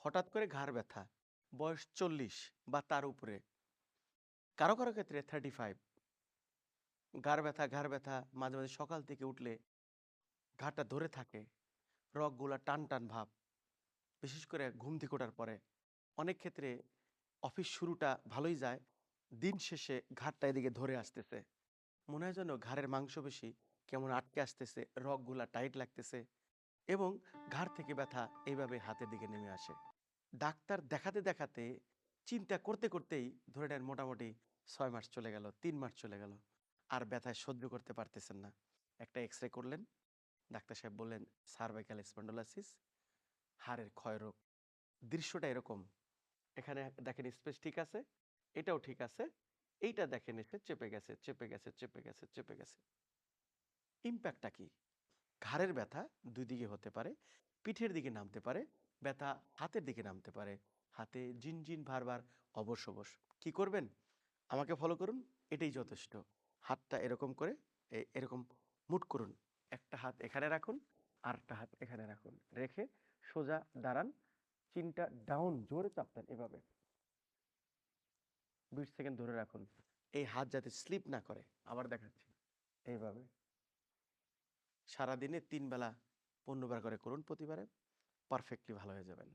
হঠাৎ করে ঘাড় ব্যথা, বয়স ৪০ বা তার উপরে, কারো ক্ষেত্রে 35, ঘাড় ব্যথা মাঝে, মাঝে সকাল থেকে উঠলে ঘাড়টা ধরে থাকে, রগগুলা টান, টান ভাব, বিশেষ করে ঘুম থেকে ওঠার পরে। অনেক ক্ষেত্রে অফিস শুরুটা ভালোই যায়, দিন শেষে ঘাড়টা এদিকে ধরে আসতেছে। মনে হয় যেন ঘাড়ের মাংসপেশি কেমন আটকে আসতেছে, রগগুলা টাইট লাগতেছে এবং ঘাড় থেকে ব্যথা এইভাবে হাতের দিকে নেমে আসে। ডাক্তার দেখাতে, দেখাতে চিন্তা করতে, করতেই ধরে নেন মোটামুটি ৬ মাস চলে গেল, ৩ মাস চলে গেল। আর ব্যথায় সহ্য করতে পারতেছেন না। একটা এক্স-রে করলেন। ডাক্তার সাহেব বললেন, সার্ভাইকাল স্পন্ডোলাইসিস, হাড়ের ক্ষয়রোগ। দৃশ্যটা এরকম। এখানে দেখেন স্পেস ঠিক আছে, এটাও ঠিক আছে। এইটা দেখেন এসে চেপে গেছে, চেপে গেছে, চেপে গেছে, চেপে গেছে। ইমপ্যাক্টটা কি? ঘাড়ের ব্যথা ২ দিকে হতে পারে। পিঠের দিকে নামতে পারে, ব্যথা হাতের দিকে নামতে পারে। হাতে ঝিনঝিন ভার অবশ। কি করবেন? আমাকে ফলো করুন, এটাই যথেষ্ট। হাতটা এরকম করে এরকম মুট করুন। একটা হাত এখানে রাখুন, আরেকটা হাত এখানে রাখুন। রেখে সোজা দাঁড়ান। চিনটা ডাউন জোরে চাপ দেন এভাবে। ২০ সেকেন্ড ধরে রাখুন। এই হাত যাতে স্লিপ না করে। আবার দেখাচ্ছি। এইভাবে। সারাদিনে ৩ বেলা ১৫ বার করে করুন প্রতিবারে। পারফেক্টলি ভালো হয়ে যাবেন।